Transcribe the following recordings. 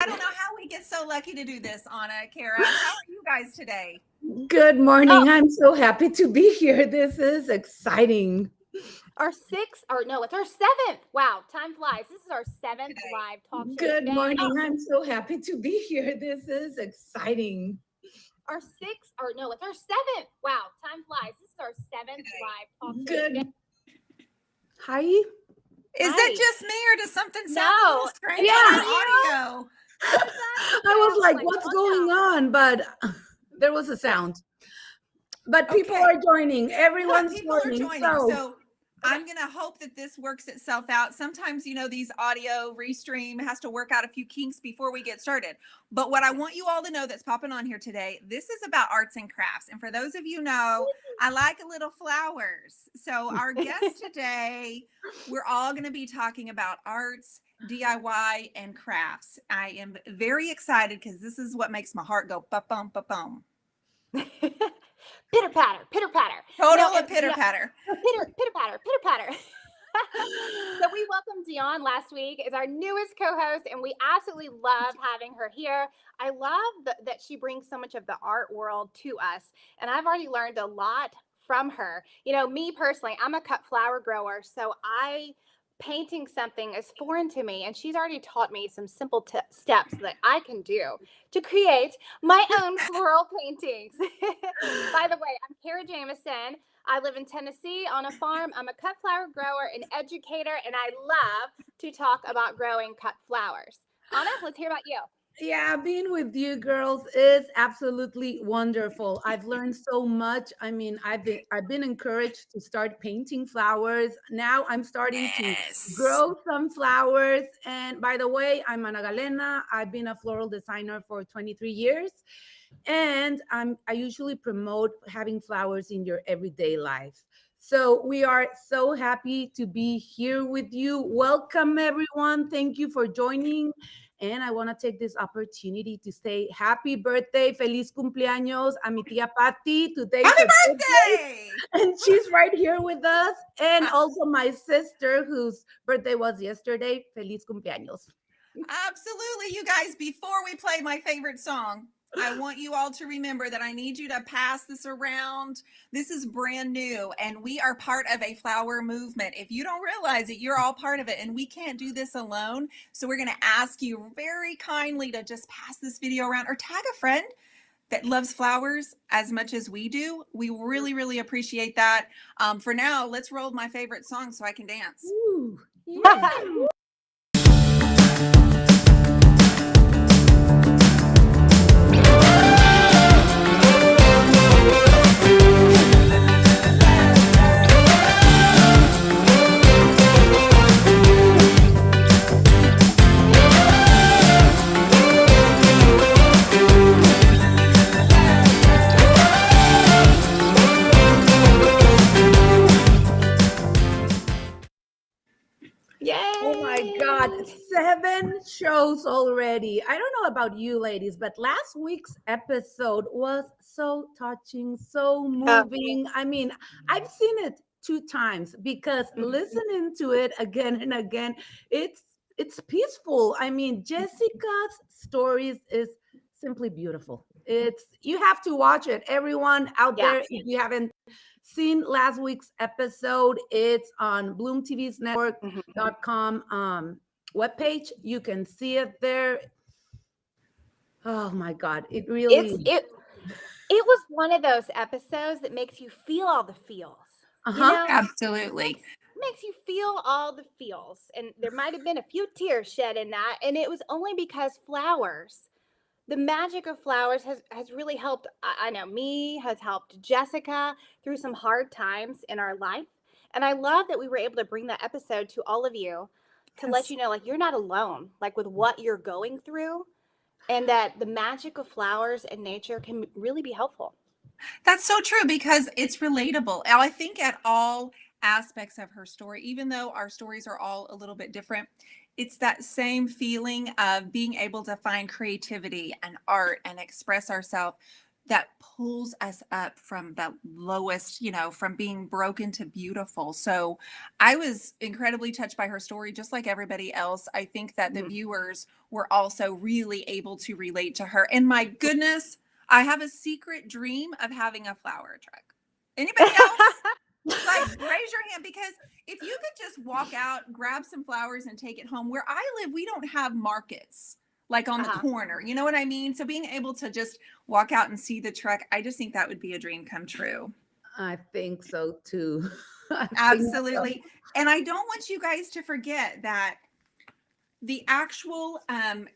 I don't know how we get so lucky to do this, Ana, Kara. How are you guys today? Good Oh, morning. I'm so happy to be here. This is exciting. our sixth, or no, it's our seventh. Wow, time flies. This is our seventh Today. live talk show Good today. morning. I'm so happy to be here. This is exciting. Our sixth, or no, it's our seventh. Wow, time flies. This is our seventh live talk show today. Good. Hi. Is that Hi. just me or does something sound a No, little strange is on that the you? audio? What is that? I was Okay, like, I what's was going like, oh on? But there was a sound. But people Okay. are joining. But Everyone's people are joining. joining. So So I'm going to hope that this works itself out. Sometimes, these audio restream has to work out a few kinks before we get started. But what I want you all to know that's popping on here today, this is about arts and crafts. And for those of you know, I like a little flowers. So our guest today, we're all going to be talking about arts, DIY, and crafts. I am very excited because this is what makes my heart go ba-bum, ba-bum. pitter patter, pitter patter. Total a pitter patter. Pitter patter, pitter patter. So we welcomed Dion last week as our newest co-host, and we absolutely love having her here. I love that she brings so much of the art world to us, and I've already learned a lot from her. Me personally, I'm a cut flower grower, so painting something is foreign to me, and she's already taught me some simple steps that I can do to create my own floral paintings. By the way, I'm Kara Jamison. I live in Tennessee on a farm. I'm a cut flower grower and educator, and I love to talk about growing cut flowers. Anna, let's hear about you. yeah, being with you girls is absolutely wonderful. I've learned so much. I mean, I've been encouraged to start painting flowers. Now I'm starting to Yes. grow some flowers. And by the way, I'm Ana Galena. I've been a floral designer for 23 years. And I usually promote having flowers in your everyday life. So we are so happy to be here with you. Welcome everyone. Thank you for joining. And I want to take this opportunity to say happy birthday, feliz cumpleaños a mi tía Patty. Today's Happy her birthday, birthday! and she's right here with us. And Uh, also my sister, whose birthday was yesterday. Feliz cumpleaños. Absolutely, you guys. Before we play my favorite song, I want you all to remember that I need you to pass this around. This is brand new, and we are part of a flower movement. If you don't realize it, you're all part of it, and we can't do this alone. So, we're going to ask you very kindly to just pass this video around or tag a friend that loves flowers as much as we do. We really, really appreciate that. For now, let's roll my favorite song so I can dance. Ooh, yeah. Oh my God, Yay! 7 shows already. I don't know about you ladies, but last week's episode was so touching, so Oh, moving. I mean, I've seen it 2 times because listening to it again and again, it's it's peaceful. I mean, Jessica's stories is simply beautiful. It's you have to watch it. Everyone out yeah. there, if you haven't seen last week's episode, it's on BloomTV's Mhm. network.com webpage. You can see it there. Oh my God. It It's really, it was one of those episodes that makes you feel all the feels. You uh-huh. know, Absolutely. makes you feel all the feels. And there might have been a few tears shed in that. And it was only because flowers, the magic of flowers has really helped. I know me, has helped Jessica through some hard times in our life. And I love that we were able to bring that episode to all of you to let Yes. you know, like, you're not alone, like, with what you're going through, and that the magic of flowers and nature can really be helpful. That's so true because it's relatable. And I think at all aspects of her story, even though our stories are all a little bit different, it's that same feeling of being able to find creativity and art and express ourselves that pulls us up from the lowest, from being broken to beautiful. So I was incredibly touched by her story, just like everybody else. I think that the viewers were also really able to relate to her. And my goodness, I have a secret dream of having a flower truck. Anybody else? Like, raise your hand, because if you could just walk out, grab some flowers and take it home. Where I live, we don't have markets like on the corner. You know what I mean? So being able to just walk out and see the truck, I just think that would be a dream come true. I think so too. Absolutely. And I don't want you guys to forget that the actual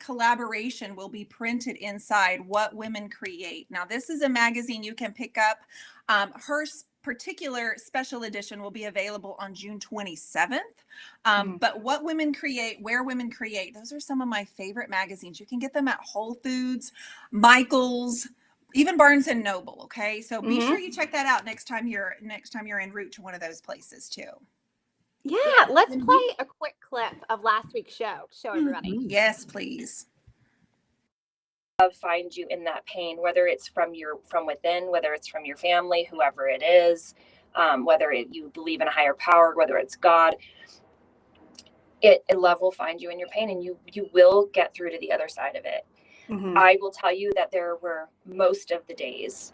collaboration will be printed inside What Women Create. Now, this is a magazine you can pick up. Her particular special edition will be available on June 27th. But What Women Create, Where Women Create, those are some of my favorite magazines. You can get them at Whole Foods, Michael's, even Barnes and Noble. Okay, so be sure you check that out next time you're en route to one of those places too. Yeah, let's play a quick clip of last week's show. Show everybody. Yes, please. Find you in that pain, whether it's from within, whether it's from your family, whoever it is, whether you believe in a higher power, whether it's God. Love will find you in your pain, and you will get through to the other side of it. I will tell you that there were most of the days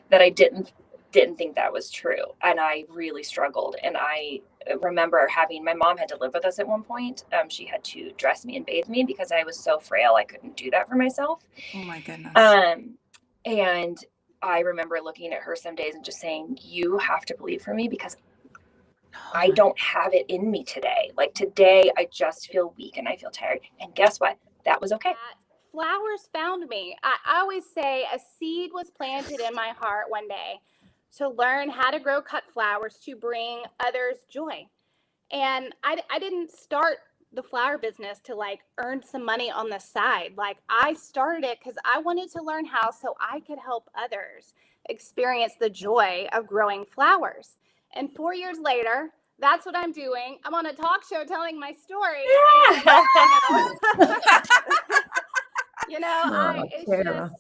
that I didn't think that was true, and I really struggled. And I remember my mom had to live with us at one point. She had to dress me and bathe me because I was so frail I couldn't do that for myself. Oh my goodness. And I remember looking at her some days and just saying, you have to believe for me, because I don't have it in me today. Like today, I just feel weak and I feel tired. And guess what? That was okay. Flowers found me. I always say a seed was planted in my heart one day to learn how to grow cut flowers to bring others joy. And I didn't start the flower business to like earn some money on the side. Like I started it because I wanted to learn how so I could help others experience the joy of growing flowers. And 4 years later, that's what I'm doing. I'm on a talk show telling my story. It's just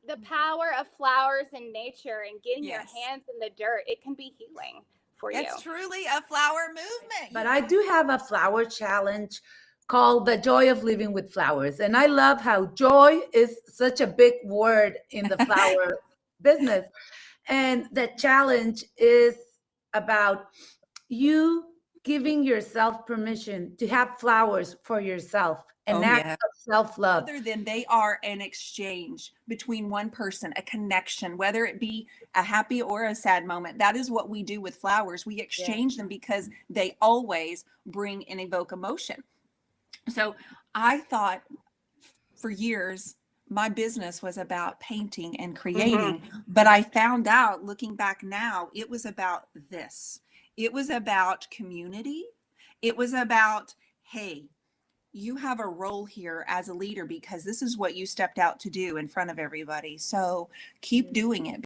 the power of flowers and nature and getting your hands in the dirt. It can be healing for you. It's truly a flower movement. But I do have a flower challenge called The Joy of Living with Flowers. And I love how joy is such a big word in the flower business. And the challenge is about you giving yourself permission to have flowers for yourself, an act of self-love. Other than they are an exchange between one person, a connection, whether it be a happy or a sad moment. That is what we do with flowers. We exchange them because they always bring and evoke emotion. So I thought for years, my business was about painting and creating, but I found out looking back now, it was about this. It was about community. It was about, hey, you have a role here as a leader because this is what you stepped out to do in front of everybody. So keep doing it.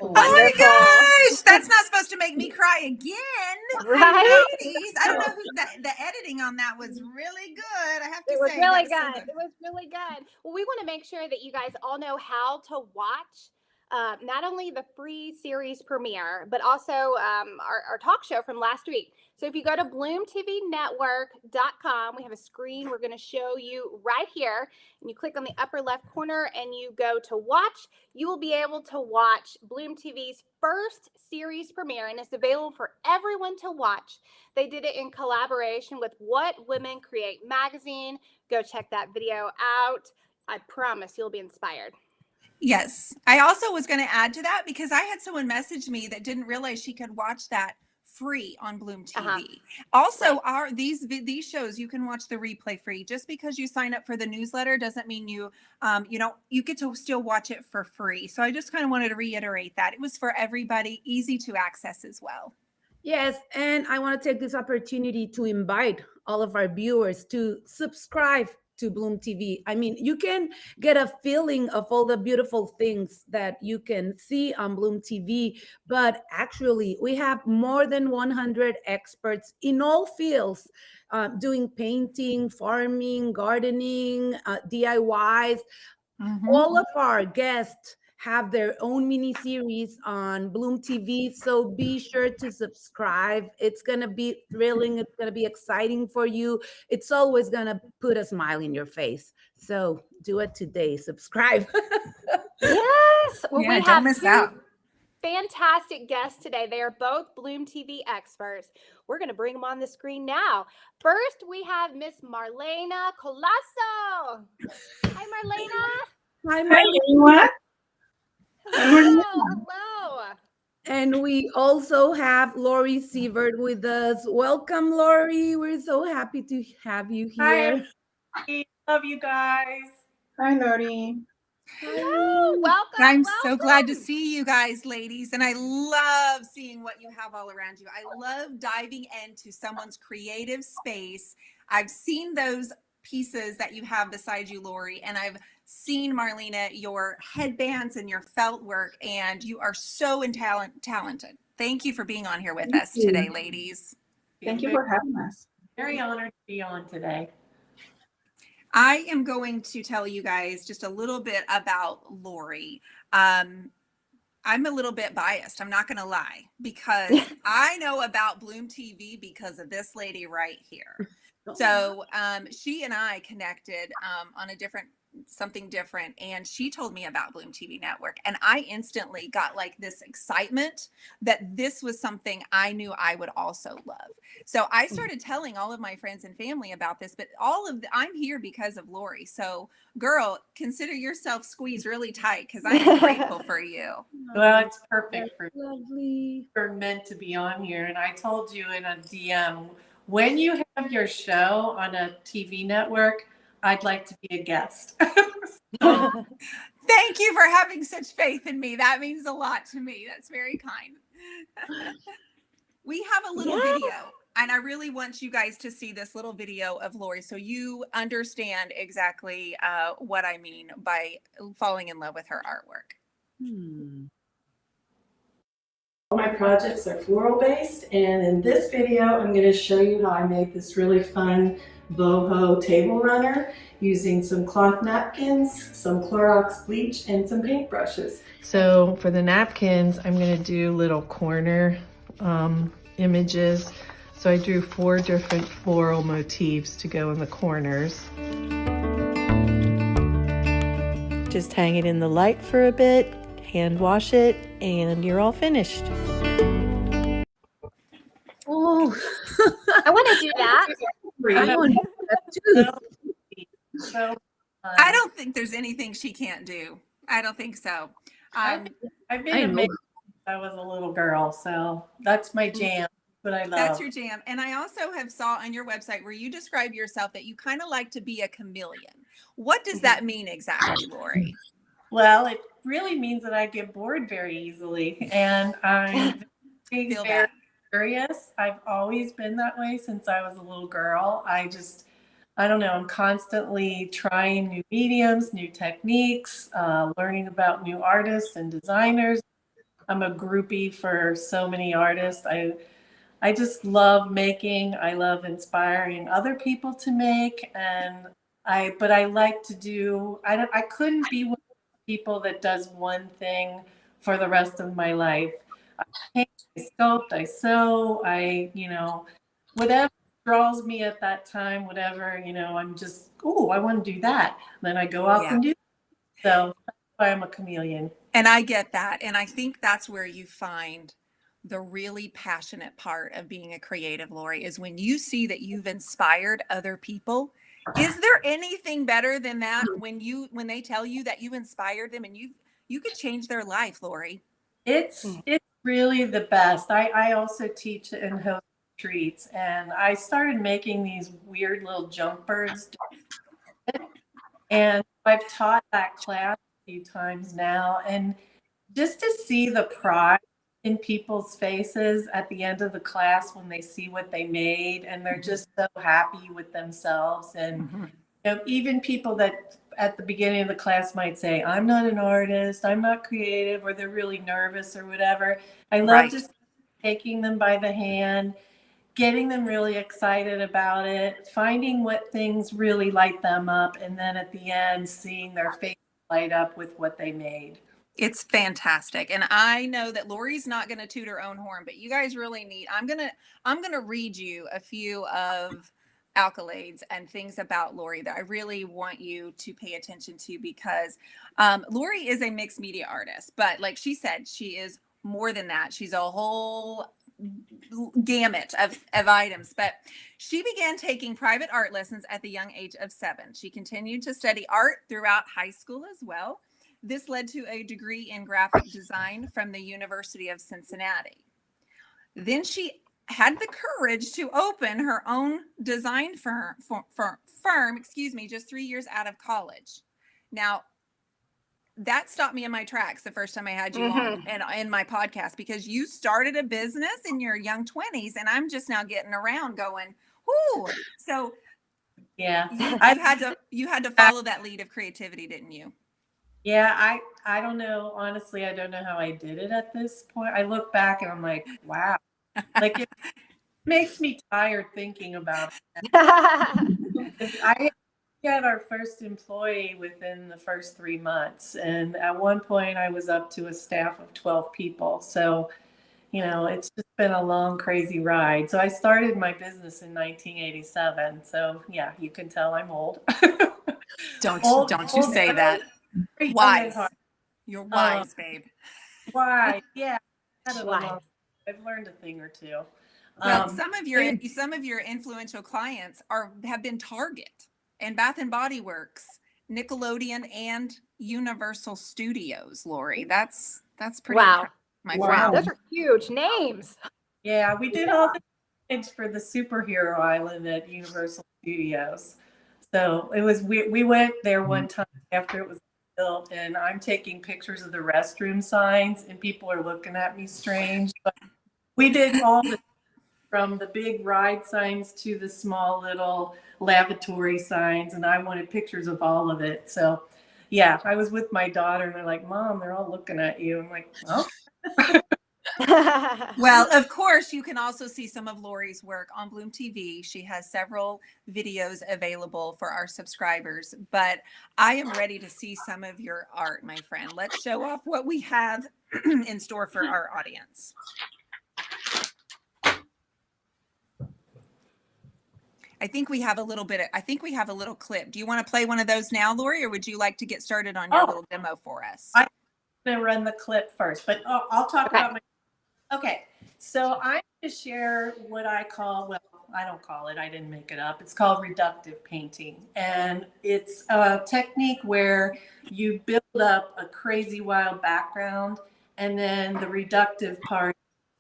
Wonderful. Oh my gosh, that's not supposed to make me cry again. Right? Ladies, I don't know who the editing on that was really good. I have to say. It was really good. It was really good. Well, we want to make sure that you guys all know how to watch not only the free series premiere, but also our talk show from last week. So if you go to BloomTVNetwork.com, we have a screen we're going to show you right here. And you click on the upper left corner and you go to watch. You will be able to watch Bloom TV's first series premiere, and it's available for everyone to watch. They did it in collaboration with What Women Create magazine. Go check that video out. I promise you'll be inspired. Yes. I also was going to add to that because I had someone message me that didn't realize she could watch that free on Bloom TV. Also, these shows, you can watch the replay free. Just because you sign up for the newsletter doesn't mean you get to still watch it for free. So I just kind of wanted to reiterate that. It was for everybody, easy to access as well. Yes, and I want to take this opportunity to invite all of our viewers to subscribe to Bloom TV. I mean, you can get a feeling of all the beautiful things that you can see on Bloom TV, but actually we have more than 100 experts in all fields doing painting, farming, gardening, DIYs, All of our guests have their own mini series on BloomTV, so be sure to subscribe. It's gonna be thrilling. It's gonna be exciting for you. It's always gonna put a smile in your face. So do it today. Subscribe. Yes. Well, Yeah, we don't have miss two out. fantastic guests today. They are both BloomTV experts. We're going to bring them on the screen now. First, we have Miss Marlena Colaso. Hi, Marlena. Hi, Hi, Marlene. everyone. Hello. Hello. And we also have Lori Siebert with us. Welcome, Lori. We're so happy to have you here. Hi, love you guys. Hi, Lori. Hello. Welcome. I'm so glad to welcome. see you guys, ladies. And I love seeing what you have all around you. I love diving into someone's creative space. I've seen those pieces that you have beside you, Lori, and I've seen, Marlena, your headbands and your felt work, and you are so talented. Thank you for being on here with Thank us you. today, ladies. Thank you for having us. Very honored to be on today. I am going to tell you guys just a little bit about Lori. I'm a little bit biased. I'm not going to lie, because I know about BloomTV because of this lady right here. So she and I connected on something different, and she told me about BloomTV Network, and I instantly got like this excitement that this was something I knew I would also love. So I started telling all of my friends and family about this, but I'm here because of Lori. So girl, consider yourself squeezed really tight, because I'm grateful for you. Well, it's perfect for Lovely. you're meant to be on here. And I told you in a DM, when you have your show on a TV network, I'd like to be a guest. Thank you for having such faith in me. That means a lot to me. That's very kind. We have a little video, and I really want you guys to see this little video of Lori so you understand exactly what I mean by falling in love with her artwork. All my projects are floral based, and in this video I'm going to show you how I made this really fun boho table runner using some cloth napkins, some Clorox bleach, and some paintbrushes. So for the napkins, I'm going to do little corner images. So I drew 4 different floral motifs to go in the corners. Just hang it in the light for a bit, hand wash it, and you're all finished. Oh, I want to do that. I want that too. So, I don't think there's anything she can't do. I don't think so. I've I been know. amazed since I was a little girl, so that's my jam. What I love. That's your jam. And I also have saw on your website where you describe yourself that you kind of like to be a chameleon. What does that mean exactly, Lori? Well, it really means that I get bored very easily, and I'm Feel very that. curious. I've always been that way since I was a little girl. I don't know, I'm constantly trying new mediums, new techniques, learning about new artists and designers. I'm a groupie for so many artists. I just love making. I love inspiring other people to make, but I like to do. I couldn't be one of those people that does one thing for the rest of my life. I paint, I sculpt, I sew, whatever draws me at that time, whatever, I'm just, I want to do that. Then I go off and do it. So that's why I'm a chameleon. And I get that. And I think that's where you find the really passionate part of being a creative, Lori, is when you see that you've inspired other people. Is there anything better than that when they tell you that you inspired them and you could change their life, Lori? It's really the best. I also teach and host retreats, and I started making these weird little junk birds. And I've taught that class a few times now, and just to see the pride in people's faces at the end of the class when they see what they made, and they're just so happy with themselves. And even people that at the beginning of the class might say, I'm not an artist, I'm not creative, or they're really nervous or whatever. I love just taking them by the hand, getting them really excited about it, finding what things really light them up, and then at the end, seeing their face light up with what they made. It's fantastic. And I know that Lori's not going to toot her own horn, but you guys really need, I'm going to read you a few of accolades and things about Lori that I really want you to pay attention to, because Lori is a mixed media artist, but like she said, she is more than that. She's a whole gamut of items. But she began taking private art lessons at the young age of 7. She continued to study art throughout high school as well. This led to a degree in graphic design from the University of Cincinnati. Then she had the courage to open her own design firm, just 3 years out of college. Now, that stopped me in my tracks the first time I had you on and in my podcast, because you started a business in your young 20s, and I'm just now getting around going, whoo. So yeah, you had to follow that lead of creativity, didn't you? Yeah, I don't know. Honestly, I don't know how I did it at this point. I look back and I'm like, wow. Like, it makes me tired thinking about it. I had our first employee within the first 3 months. And at one point I was up to a staff of 12 people. So, it's just been a long, crazy ride. So I started my business in 1987. So yeah, you can tell I'm old. Don't you say that. Wise. You're wise, babe. Wise. Yeah. I've learned a thing or two. Well, some of your influential clients have been Target and Bath and Body Works, Nickelodeon, and Universal Studios. Lori, that's pretty wow. My Wow, friend. those are huge names. Yeah, we did all the things for the superhero island at Universal Studios. So it was we went there one time after it was built, and I'm taking pictures of the restroom signs, and people are looking at me strange. But we did all from the big ride signs to the small little lavatory signs, and I wanted pictures of all of it. So yeah, I was with my daughter, and they're like, "Mom, they're all looking at you." I'm like, "Oh." Well, of course, you can also see some of Lori's work on BloomTV. She has several videos available for our subscribers, but I am ready to see some of your art, my friend. Let's show off what we have in store for our audience. I think we have a little clip. Do you want to play one of those now, Lori, or would you like to get started on your little demo for us? I'm going to run the clip first, but I'll talk about my. Okay, so I'm going to share what I call, well, I don't call it, I didn't make it up. It's called reductive painting. And it's a technique where you build up a crazy wild background, and then the reductive part,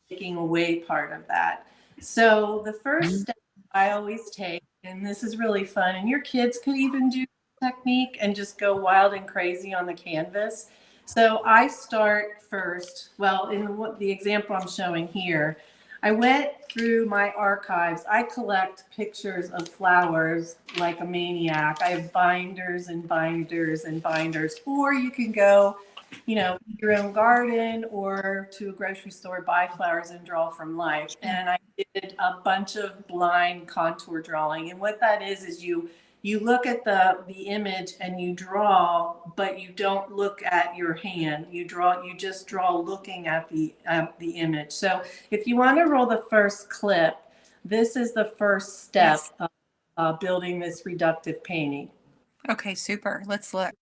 taking away part of that. So the first step I always take, and this is really fun, and your kids could even do this technique and just go wild and crazy on the canvas. So I start first, well, in the example I'm showing here, I went through my archives. I collect pictures of flowers like a maniac. I have binders and binders and binders. Or you can go, your own garden or to a grocery store, buy flowers and draw from life. And I did a bunch of blind contour drawing. And what that is you look at the image and you draw, but you don't look at your hand. You just draw looking at the image. So if you want to roll the first clip, this is the first step of building this reductive painting. Okay, super. Let's look.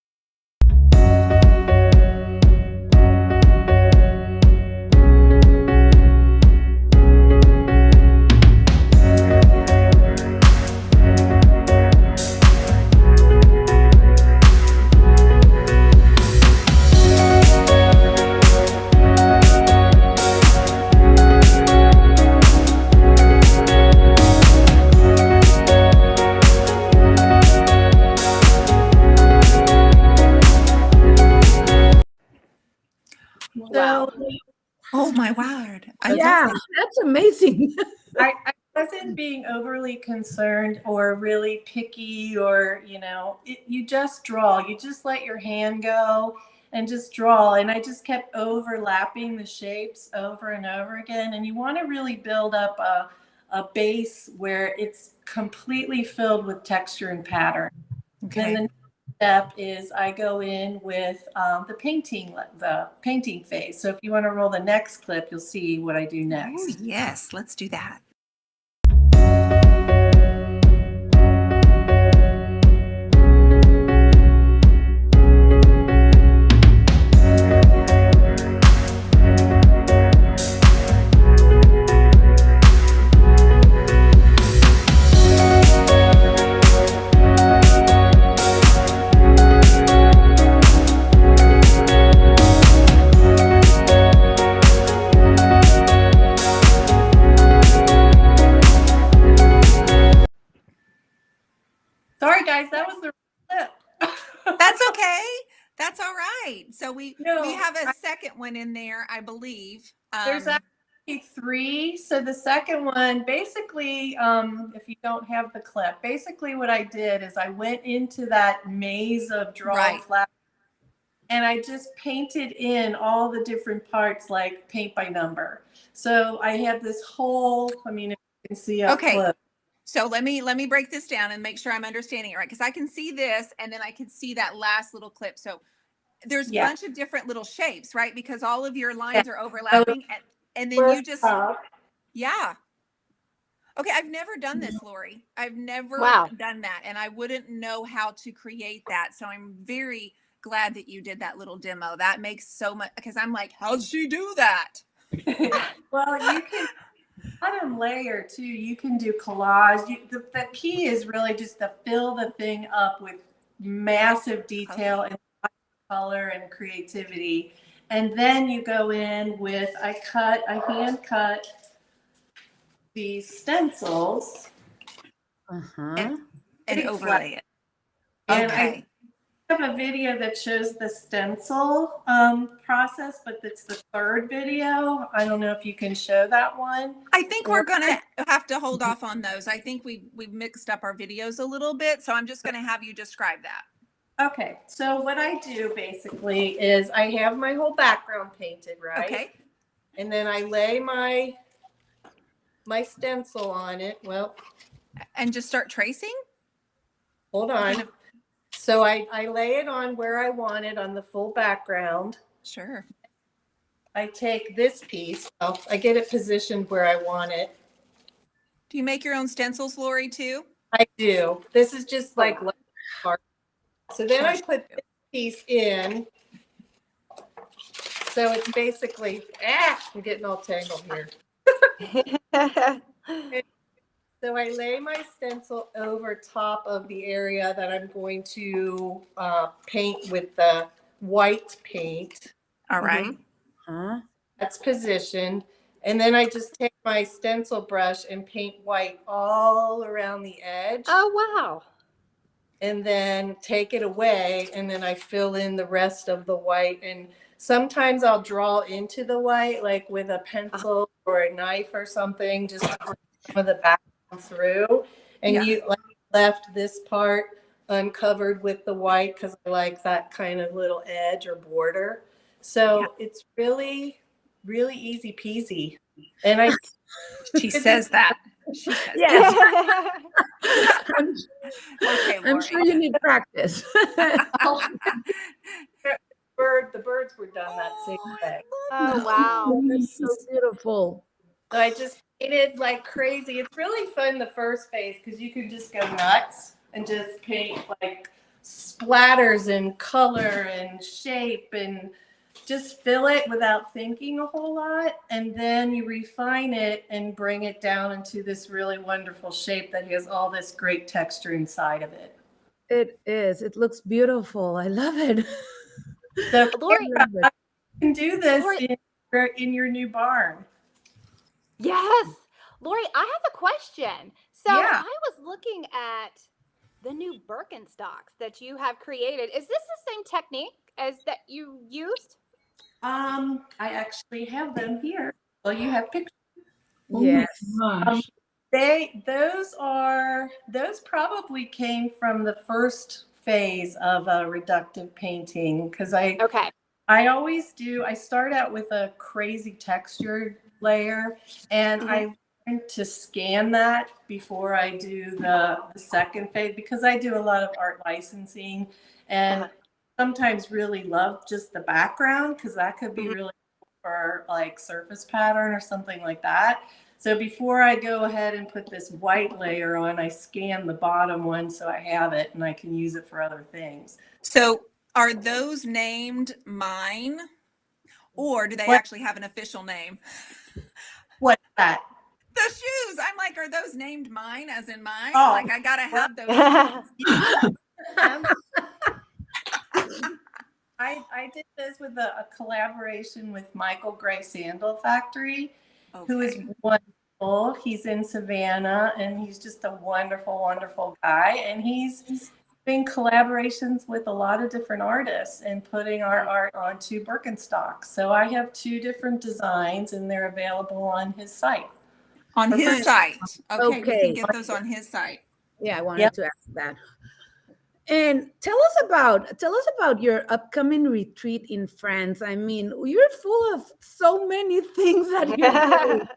So, oh my word. That's amazing. I wasn't being overly concerned or really picky or, you just draw. You just let your hand go and just draw. And I just kept overlapping the shapes over and over again. And you want to really build up a base where it's completely filled with texture and pattern. Okay. Then the step is I go in with the painting phase. So if you want to roll the next clip, you'll see what I do Oh, next. yes. Let's do that. Sorry, guys, that was the clip. That's okay. That's all right. So we No, have a second one in there, I believe. There's actually 3. So the second one, basically, if you don't have the clip, basically what I did is I went into that maze of drawn flowers and I just painted in all the different parts, like paint by number. So I have this whole, I mean, if you can see up close. So let me break this down and make sure I'm understanding it right, because I can see this and then I can see that last little clip. So there's a bunch of different little shapes, right? Because all of your lines are overlapping, and then you just yeah. Okay, I've never done this, Lori. I've never done that, and I wouldn't know how to create that. So I'm very glad that you did that little demo. That makes so much, because I'm like, how'd she do that? Well, you can bottom layer too. You can do collage. The key is really just to fill the thing up with massive detail and color and creativity. And then you go in with, I hand cut these stencils and overlay it. And I have a video that shows the stencil process, but it's the 3rd video. I don't know if you can show that one. I think we're gonna have to hold off on those. I think we've mixed up our videos a little bit, so I'm just gonna have you describe that. Okay, so what I do basically is I have my whole background painted, right? Okay. And then I lay my stencil on it. Well, and just start tracing? Hold on. So I lay it on where I want it on the full background. Sure. I take this piece. I get it positioned where I want it. Do you make your own stencils, Lori, too? I do. This is just like so then I put this piece in. So it's basically, I'm getting all tangled here. So I lay my stencil over top of the area that I'm going to paint with the white paint. All right. That's positioned. And then I just take my stencil brush and paint white all around the edge. Oh, wow. And then take it away, and then I fill in the rest of the white. And sometimes I'll draw into the white, like with a pencil or a knife or something, just to bring some of the background through. And you left this part uncovered with the white because I like that kind of little edge or border. So it's really, really easy peasy. And she says that. She says okay, I'm sure you need practice. The birds were done that same day. Oh, wow. That's so beautiful. So I just painted like crazy. It's really fun the first phase because you can just go nuts and just paint like splatters and color and shape and just fill it without thinking a whole lot. And then you refine it and bring it down into this really wonderful shape that has all this great texture inside of it. It is. It looks beautiful. I love it. So Lori, you can do this in your new barn. Yes. Lori, I have a question. So I was looking at the new Birkenstocks that you have created. Is this the same technique as that you used? I actually have them here. Well, you have pictures. Yes. Those probably came from the first phase of a reductive painting because I always do. I start out with a crazy textured layer, and I learned to scan that before I do the second phase, because I do a lot of art licensing and sometimes really love just the background, because that could be really cool for like surface pattern or something like that. So before I go ahead and put this white layer on, I scan the bottom one so I have it and I can use it for other things. So are those named mine, or do they What? actually have an official name? What's that? The shoes. I'm like, are those named mine as in mine? Oh. Like I gotta have those shoes. I did this with a collaboration with Michael Gray Sandal Factory, who is wonderful. He's in Savannah, and he's just a wonderful, wonderful guy. And he's doing collaborations with a lot of different artists and putting our art onto Birkenstocks. So I have 2 different designs, and they're available on his site. On his site. Okay, we Okay. can get those on his site. Yeah, I wanted to ask that. And tell us about your upcoming retreat in France. I mean, you're full of so many things that you're doing.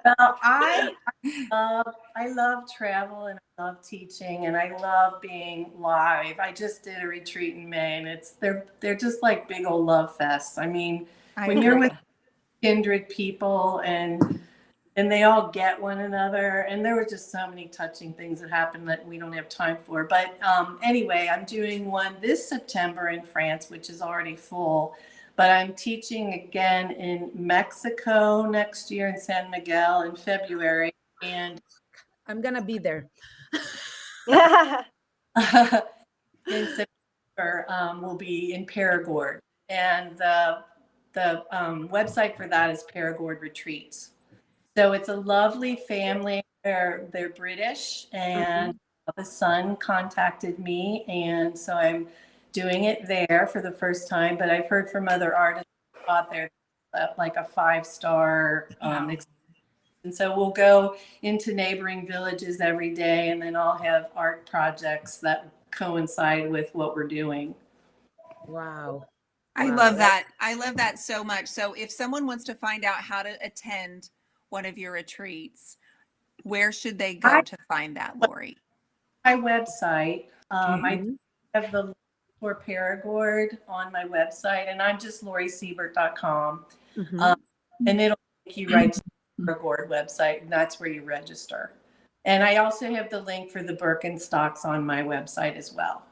Well, I love travel, and I love teaching, and I love being live. I just did a retreat in May, and they're just like big old love fests. I mean, when you're with kindred people and they all get one another, and there were just so many touching things that happened that we don't have time for. But anyway, I'm doing one this September in France, which is already full. But I'm teaching again in Mexico next year in San Miguel in February. And I'm going to be there. in September, we'll be in Perigord. And the website for that is Perigord Retreats. So it's a lovely family. They're British, and the son contacted me, and so I'm doing it there for the first time. But I've heard from other artists out there like a 5-star experience. And so we'll go into neighboring villages every day, and then I'll have art projects that coincide with what we're doing. Wow. I love that. I love that so much. So if someone wants to find out how to attend one of your retreats, where should they go to find that, Lori? My website. I have the link for Perigord on my website, and I'm just LoriSiebert.com. And it'll take you right to the Perigord website, and that's where you register. And I also have the link for the Birkenstocks on my website as well.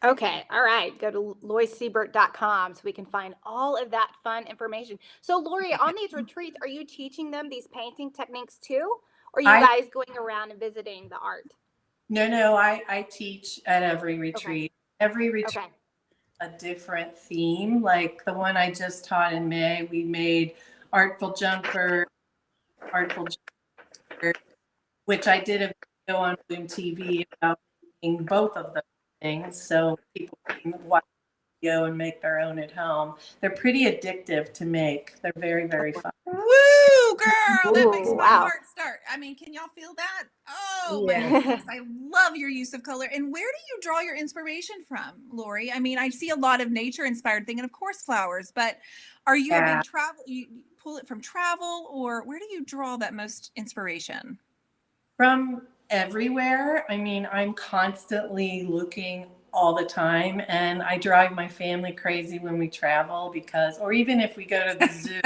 Okay. All right. Go to LoriSiebert.com so we can find all of that fun information. So, Lori, on these retreats, are you teaching them these painting techniques too? Or are you guys going around and visiting the art? No, I teach at every retreat. Every retreat a different theme. Like the one I just taught in May, we made Artful Jumper, which I did a video on BloomTV about making both of those things, so people can watch the video and make their own at home. They're pretty addictive to make. They're very, very fun. Woo, girl! That makes my heart start. I mean, can y'all feel that? Oh my goodness! I love your use of color. And where do you draw your inspiration from, Lori? I mean, I see a lot of nature-inspired thing, and of course, flowers. But are you a big travel? You pull it from travel, or where do you draw that most inspiration? From everywhere. I mean, I'm constantly looking all the time, and I drive my family crazy when we travel because, or even if we go to the zoo,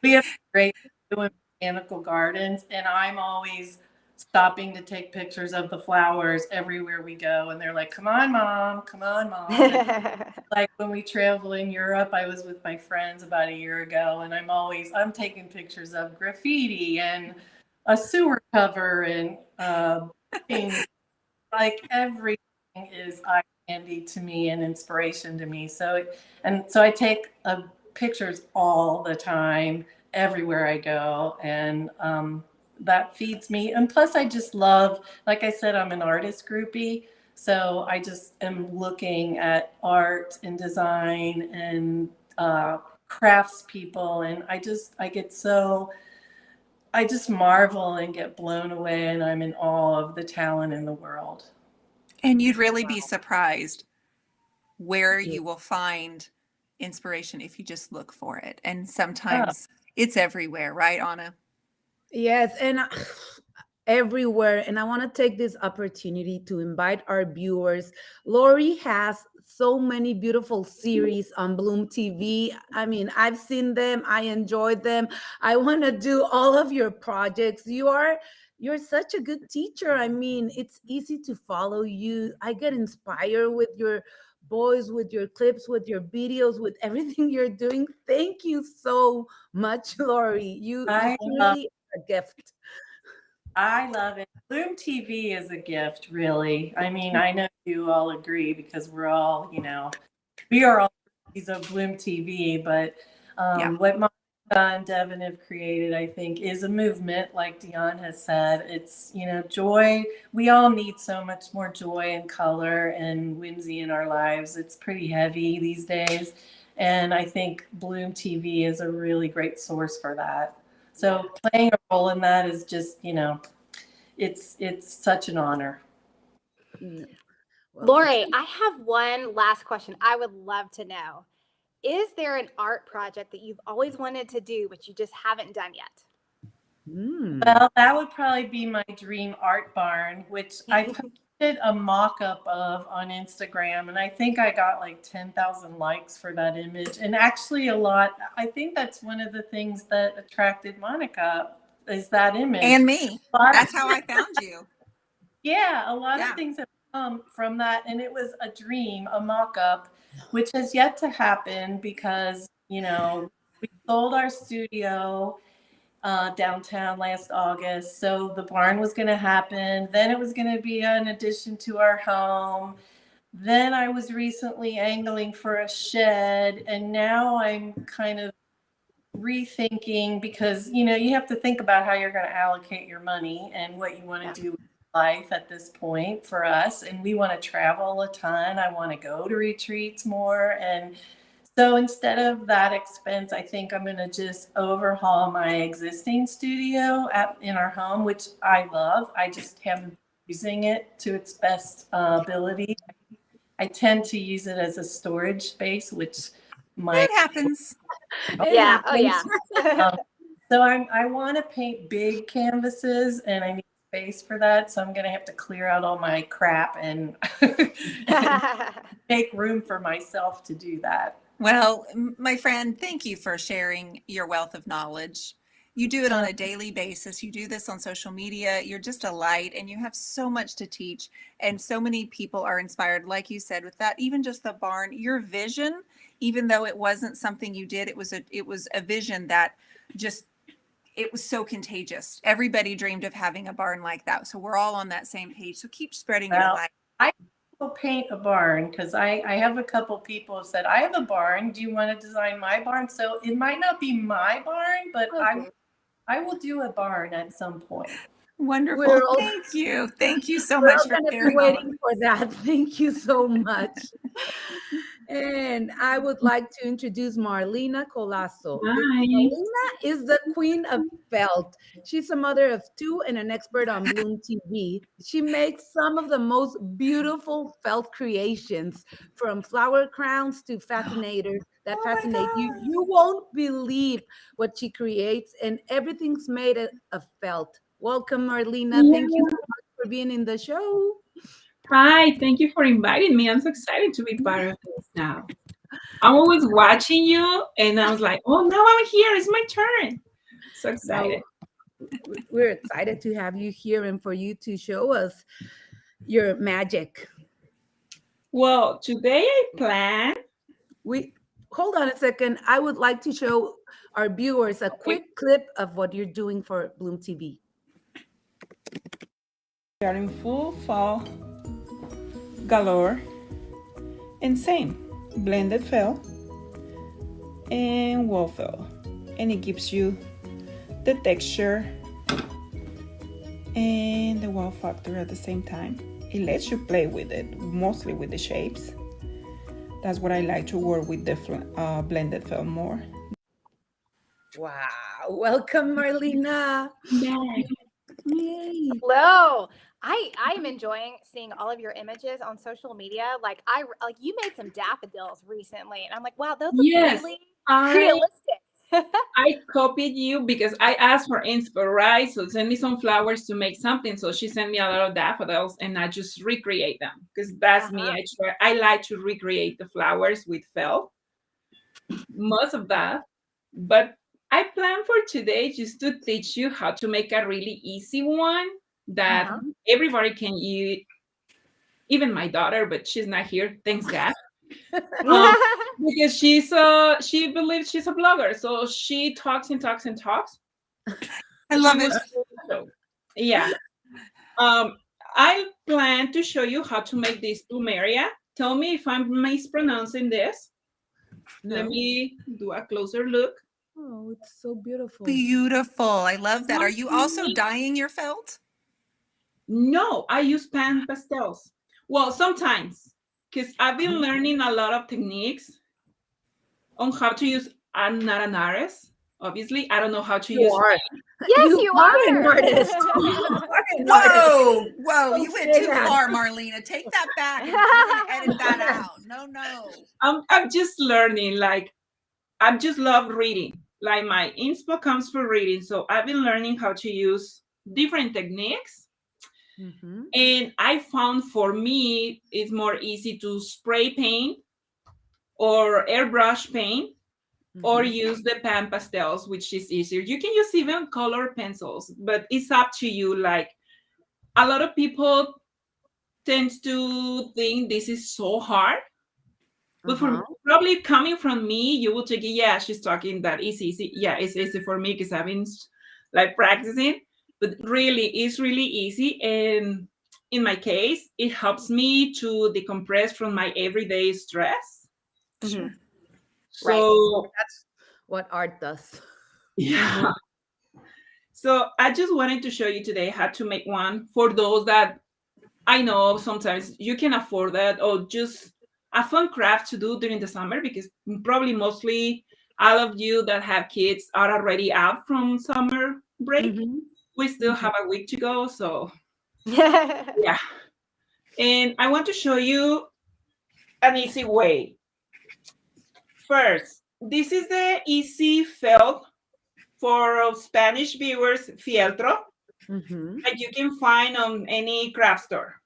we have great zoo and botanical gardens, and I'm always stopping to take pictures of the flowers everywhere we go. And they're like, come on, mom, come on, mom. Like when we travel in Europe, I was with my friends about a year ago, and I'm taking pictures of graffiti and a sewer cover and like everything is eye candy to me and inspiration to me. So I take pictures all the time, everywhere I go, and that feeds me. And plus, I just love, like I said, I'm an artist groupie, so I just am looking at art and design and crafts people, and I just marvel and get blown away, and I'm in awe of the talent in the world. And you'd really be surprised where you will find inspiration if you just look for it. And sometimes it's everywhere, right, Ana? Yes, and everywhere. And I want to take this opportunity to invite our viewers. Lori has so many beautiful series on Bloom TV. I mean, I've seen them, I enjoyed them. I want to do all of your projects. You're such a good teacher. I mean, it's easy to follow you. I get inspired with your voice, with your clips, with your videos, with everything you're doing. Thank you so much, Lori. You I love, truly a gift. I love it. Bloom TV is a gift, really. I mean, I know you all agree because we're all, we are all these of Bloom TV, but Yeah. what Monica and Devin have created, I think, is a movement, like Dion has said. It's, joy. We all need so much more joy and color and whimsy in our lives. It's pretty heavy these days. And I think Bloom TV is a really great source for that. So playing a role in that is just, it's such an honor. Mm, well, Lori, I have one last question I would love to know. Is there an art project that you've always wanted to do, but you just haven't done yet? Well, that would probably be my dream art barn, which I posted a mock-up of on Instagram, and I think I got like 10,000 likes for that image. And actually a lot, I think that's one of the things that attracted Monica is that image. And me. That's how I found you. Yeah, a lot of things have come from that, and it was a dream, a mock-up, which has yet to happen because, we sold our studio downtown last August. So the barn was going to happen. Then it was going to be an addition to our home. Then I was recently angling for a shed. And now I'm kind of rethinking because, you have to think about how you're going to allocate your money and what you want to do with life at this point for us. And we want to travel a ton. I want to go to retreats more. And so instead of that expense, I think I'm going to just overhaul my existing studio in our home, which I love. I just haven't been using it to its best ability. I tend to use it as a storage space, which It happens. Yeah. Oh, yeah. So I want to paint big canvases, and I need space for that. So I'm going to have to clear out all my crap and make room for myself to do that. Well, my friend, thank you for sharing your wealth of knowledge. You do it on a daily basis. You do this on social media. You're just a light, and you have so much to teach. And so many people are inspired, like you said, with that. Even just the barn, your vision, even though it wasn't something you did, it was a vision that just, it was so contagious. Everybody dreamed of having a barn like that. So we're all on that same page. So keep spreading your light. I will paint a barn because I have a couple people who said, I have a barn. Do you want to design my barn? So it might not be my barn, but I will do a barn at some point. Wonderful. Thank you. Thank you so much for sharing. Waiting for that. Thank you so much. And I would like to introduce Marlena Colaso. Marlena is the queen of felt. She's a mother of two and an expert on Bloom TV. She makes some of the most beautiful felt creations, from flower crowns to fascinators that fascinate you. You won't believe what she creates, and everything's made of felt. Welcome, Marlena. Thank you so much for being in the show. Hi, thank you for inviting me. I'm so excited to be part of this now. I'm always watching you, and I was like, oh, now I'm here. It's my turn. So excited. We're excited to have you here and for you to show us your magic. Well, today I plan. Hold on a second. I would like to show our viewers a quick clip of what you're doing for Bloom TV. We are in full fall galore, and same blended felt and wall felt, and it gives you the texture and the wow factor at the same time. It lets you play with it, mostly with the shapes. That's what I like to work with the blended felt more. Wow, welcome, Marlena. Yay. Hello. I'm enjoying seeing all of your images on social media. Like you made some daffodils recently, and I'm like, wow, those look really realistic. I copied you because I asked for inspo, right? So send me some flowers to make something. So she sent me a lot of daffodils and I just recreate them because that's me. I like to recreate the flowers with felt, most of that. But I plan for today just to teach you how to make a really easy one that everybody can use, even my daughter, but she's not here, thanks God. Because she believes she's a blogger, so she talks and talks and talks. I love it. Yeah. I plan to show you how to make this plumeria. Tell me if I'm mispronouncing this. No. Let me do a closer look. Oh, it's so beautiful. Beautiful. I love that. Are you also dyeing your felt? No, I use pan pastels. Well, sometimes, because I've been learning a lot of techniques on how to use anaranares. Obviously, I don't know how to use. Yes, you are an artist. Whoa, whoa, you went too far, Marlena. Take that back and we're gonna edit that out. No. I'm just learning. Like, I just love reading. Like, my inspo comes from reading. So I've been learning how to use different techniques. And I found for me, it's more easy to spray paint or airbrush paint or use the pan pastels, which is easier. You can use even color pencils, but it's up to you. Like, a lot of people tend to think this is so hard. But probably coming from me, you will take it, yeah, she's talking that easy. Yeah, it's easy for me because I've been like practicing, but really, it's really easy. And in my case, it helps me to decompress from my everyday stress. Sure. So that's what art does. Yeah. So I just wanted to show you today how to make one for those that I know sometimes you can afford that, or just a fun craft to do during the summer, because probably mostly all of you that have kids are already out from summer break. We still have a week to go, so yeah. And I want to show you an easy way. First, this is the easy felt for Spanish viewers, fieltro, that you can find on any craft store.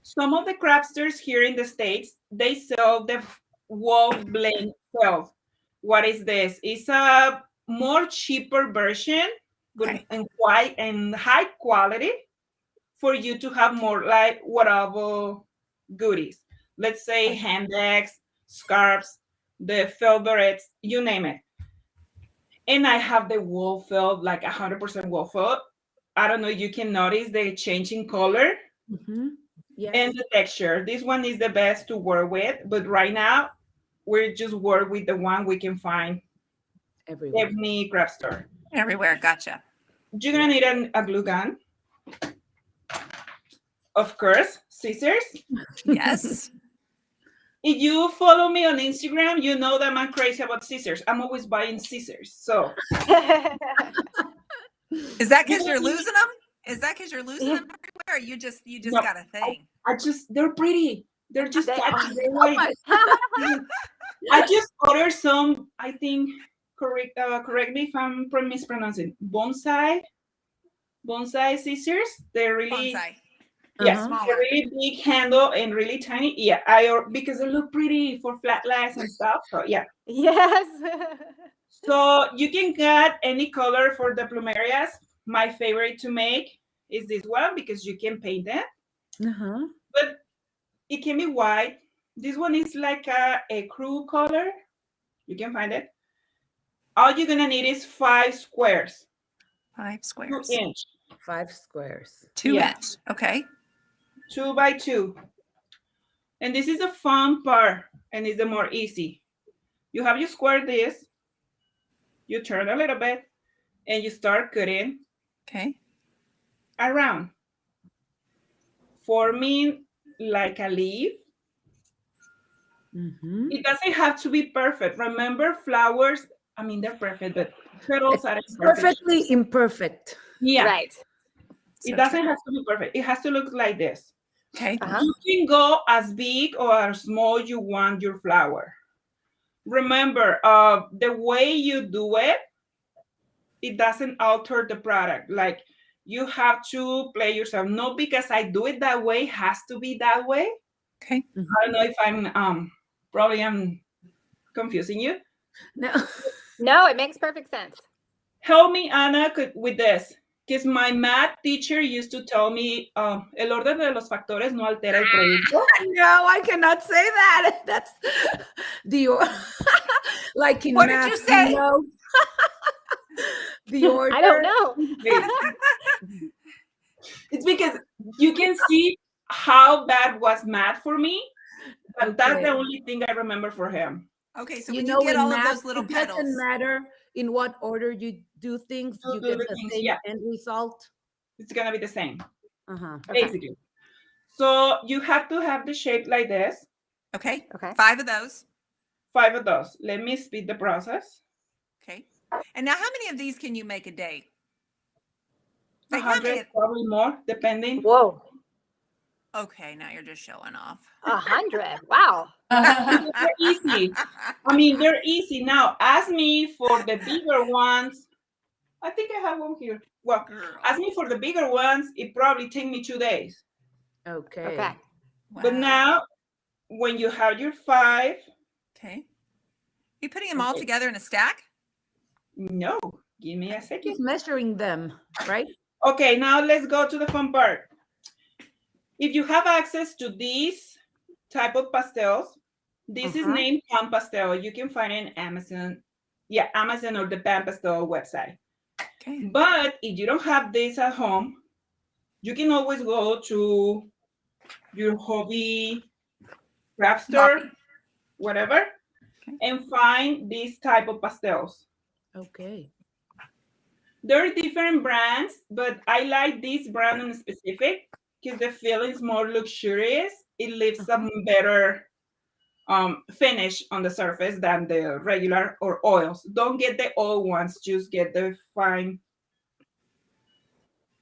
Some of the craft stores here in the States, they sell the wall blend felt. What is this? It's a more cheaper version, but and white and high quality for you to have more like wearable goodies. Let's say handbags, scarves, the felt berets, you name it. And I have the wool felt, like 100% wool felt. I don't know, you can notice the changing color and the texture. This one is the best to work with, but right now we're just work with the one we can find everywhere. Any craft store. Everywhere, gotcha. You're gonna need a glue gun. Of course, scissors. Yes. If you follow me on Instagram, you know that I'm crazy about scissors. I'm always buying scissors. So is that because you're losing them? Is that because you're losing them everywhere? Or you just no, got a thing? I just, they're pretty. They're just catchy. They're like, I just ordered some, I think, correct me if I'm mispronouncing, bonsai scissors. They're really bonsai. Yes, a really big handle and really tiny. Yeah, because they look pretty for flat lights and stuff. So yeah. Yes. So you can get any color for the plumerias. My favorite to make is this one because you can paint it. But it can be white. This one is like a crew color. You can find it. All you're gonna need is 5 squares. 5 squares. 2 inch. 5 squares. 2 inch. Okay. 2 by 2. And this is the fun part, and it's the more easy. You have you square this, you turn a little bit, and you start cutting around, forming like a leaf. It doesn't have to be perfect. Remember, flowers, I mean, they're perfect, but petals are perfectly imperfect. Yeah. Right. It doesn't have to be perfect. It has to look like this. Okay. You can go as big or as small you want your flower. remember, the way you do it, it doesn't alter the product. Like, you have to play yourself. Not because I do it that way, has to be that way. Okay. I don't know if I'm probably I'm confusing you. No. No, it makes perfect sense. Help me, Ana, with this. Because my math teacher used to tell me, el orden de los factores no altera el producto. No, I cannot say that. That's the like in What math, did you say? know? The order. I don't know. It's because you can see how bad was math for me, but that's Okay. the only thing I remember for him. Okay, so You when know, you get in all of math, those little it doesn't petals. matter in what order you do things, You you do get the the things, same yeah. end result. It's gonna be the same, Uh-huh. Okay. basically. So you have to have the shape like this. Okay. Okay. 5 of those. 5 of those. Let me speed the process. Okay. And now how many of these can you make a day? Like, how 100, many? probably more, depending. Whoa. Okay, now you're just showing off. 100. Wow. They're easy. I mean, they're easy. Now, ask me for the bigger ones. I think I have one here. Well, ask me for the bigger ones. It probably take me 2 days. Okay. Okay. But now, when you have your 5. Okay. You putting them all together in a stack? No. Give me a second. Just measuring them, right? Okay, now let's go to the fun part. If you have access to these type of pastels, this is named Pan Pastel. You can find it in Amazon. Yeah, Amazon or the Pan Pastel website. Okay. But if you don't have this at home, you can always go to your hobby craft store, whatever, and find these type of pastels. Okay. There are different brands, but I like this brand in specific because the feeling is more luxurious. It leaves a better finish on the surface than the regular or oils. Don't get the oil ones, just get the fine.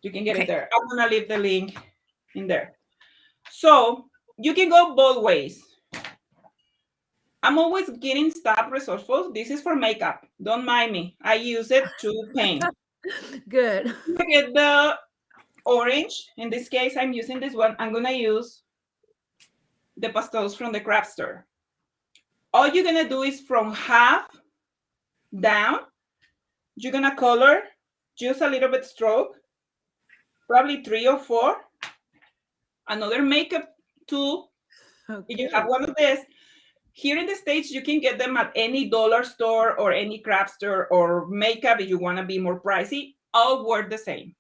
You can get it there. I'm gonna leave the link in there. So you can go both ways. I'm always getting stop resourceful. This is for makeup. Don't mind me. I use it to paint. Good. You get the orange. In this case, I'm using this one. I'm gonna use the pastels from the craft store. All you're gonna do is from half down, you're gonna color just a little bit stroke, probably 3 or 4. Another makeup tool. Okay. If you have one of this, here in the States, you can get them at any dollar store or any craft store or makeup if you wanna be more pricey. All work the same.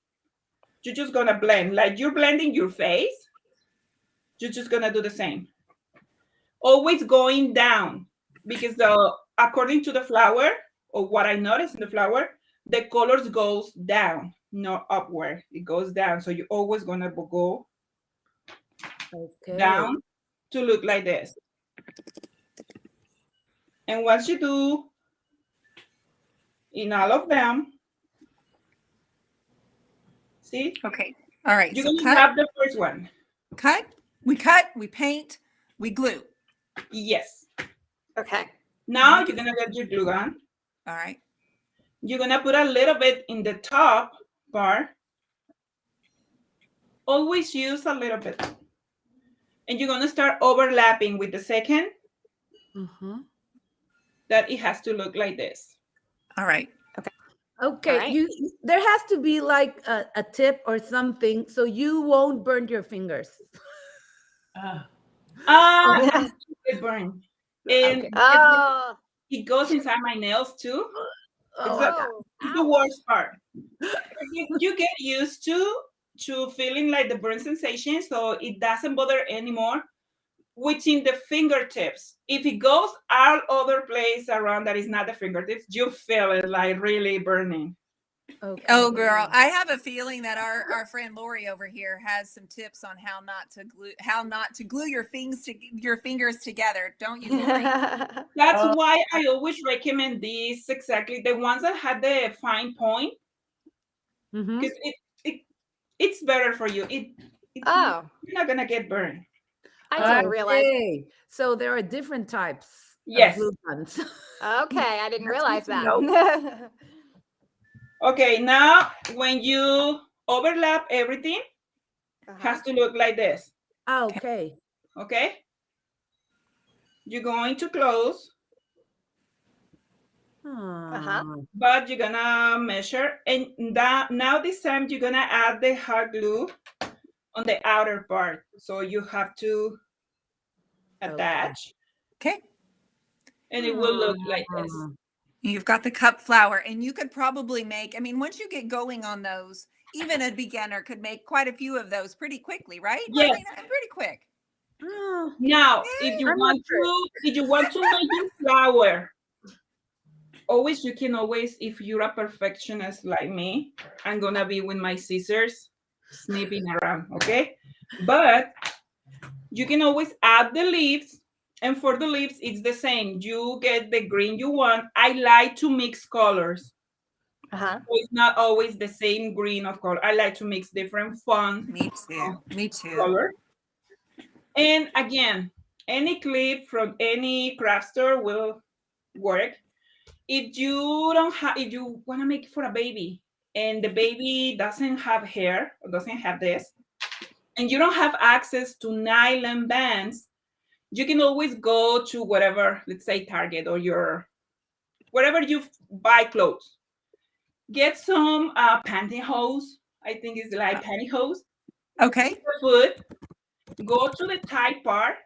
You're just gonna blend, like you're blending your face, you're just gonna do the same. Always going down, because according to the flower, or what I noticed in the flower, the colors goes down, not upward. It goes down. So you're always gonna go down to look like this. And once you do in all of them, see? Okay. All right. You're So gonna have the first one. cut, we paint, we glue. Yes. Okay. Now you're gonna get your glue gun. All right. You're gonna put a little bit in the top part. Always use a little bit. And you're gonna start overlapping with the second. That it has to look like this. All right. Okay, right. There has to be like a tip or something so you won't burn your fingers. It burn. And Oh. it goes inside my nails too. Oh, it's the worst part. You get used to feeling like the burn sensation, so it doesn't bother anymore. Within the fingertips, if it goes all other place around that is not the fingertips, you feel it like really burning. Okay. Oh, girl, I have a feeling that our friend Lori over here has some tips on how not to glue your fingers together. Don't you, Lori? That's why I always recommend these, exactly the ones that had the fine point, because it's better for you. You're not gonna get burned. I didn't realize. So there are different types. Yes. glue guns. Okay, I didn't realize that. Okay, now when you overlap everything, has to look like this. Okay. Okay? You're going to close, but you're gonna measure, and now this time you're gonna add the hot glue on the outer part. So you have to attach. Okay. And it will look like this. You've got the cup flower, and you could probably make, I mean, once you get going on those, even a beginner could make quite a few of those pretty quickly, right? Yes. Marlena? Pretty quick. Now, if you want to make your flower, you can always, if you're a perfectionist like me, I'm gonna be with my scissors snipping around, okay? But you can always add the leaves, and for the leaves, it's the same. You get the green you want. I like to mix colors. So it's not always the same green of color. I like to mix different fun. Me too. Color. And again, any clip from any craft store will work. If you want to make it for a baby and the baby doesn't have hair or doesn't have this, and you don't have access to nylon bands, you can always go to whatever, let's say Target or wherever you buy clothes. Get some pantyhose. I think it's like pantyhose. Okay. Go to the tight part,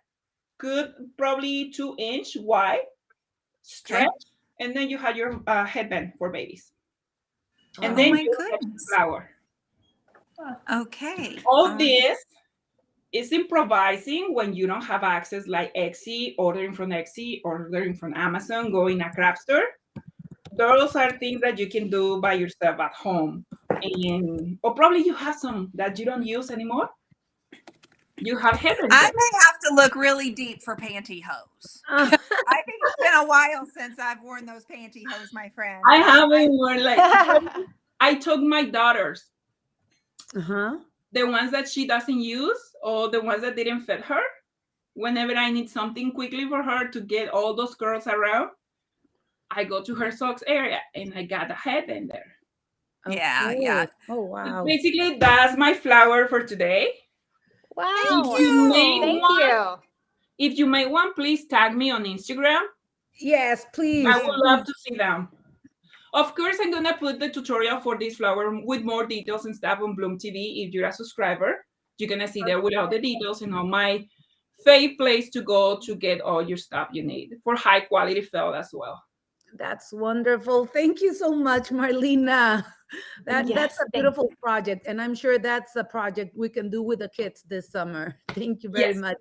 good, probably 2-inch wide, stretch, and then you have your headband for babies. And then you have your flower. Okay. All this is improvising when you don't have access, like Etsy, ordering from Amazon, going to a craft store. Those are things that you can do by yourself at home. Or probably you have some that you don't use anymore. You have headbands. I may have to look really deep for pantyhose. I think it's been a while since I've worn those pantyhose, my friend. I haven't worn I took my daughters. The ones that she doesn't use or the ones that didn't fit her. Whenever I need something quickly for her to get all those curls around, I go to her socks area and I got a headband there. Yeah. Oh, wow. Basically, that's my flower for today. Wow. Thank you. If you make one, please tag me on Instagram. Yes, please. I would love to see them. Of course, I'm going to put the tutorial for this flower with more details and stuff on BloomTV. If you're a subscriber, you're going to see there with all the details and all my favorite place to go to get all your stuff you need for high quality felt as well. That's wonderful. Thank you so much, Marlena. That's a beautiful project. And I'm sure that's a project we can do with the kids this summer. Thank you very much.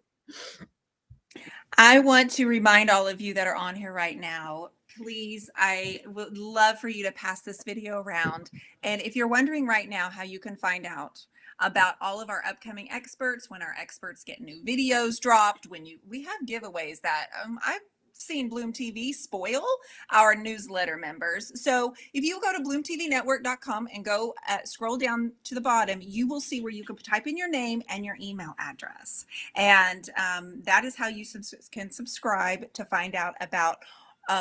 I want to remind all of you that are on here right now, please, I would love for you to pass this video around. And if you're wondering right now how you can find out about all of our upcoming experts, when our experts get new videos dropped, we have giveaways that I've seen BloomTV spoil our newsletter members. So if you go to bloomtvnetwork.com and go scroll down to the bottom, you will see where you can type in your name and your email address. And that is how you can subscribe to find out about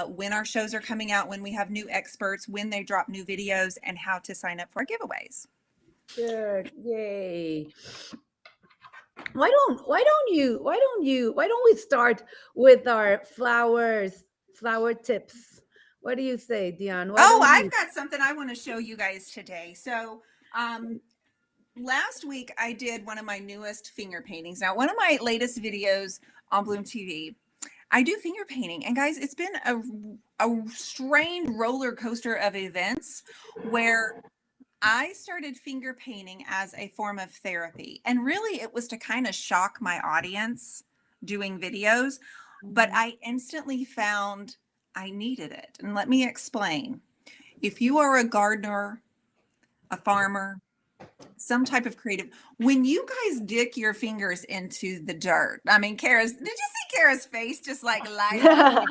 when our shows are coming out, when we have new experts, when they drop new videos, and how to sign up for our giveaways. Good. Yay. Why don't we start with our flower tips? What do you say, Dion? I've got something I want to show you guys today. So last week I did one of my newest finger paintings. Now, one of my latest videos on BloomTV, I do finger painting, and guys, it's been a strange roller coaster of events where I started finger painting as a form of therapy. And really it was to kind of shock my audience doing videos, but I instantly found I needed it. And let me explain. If you are a gardener, a farmer, some type of creative, when you guys dip your fingers into the dirt, I mean, did you see Kara's face just like light up?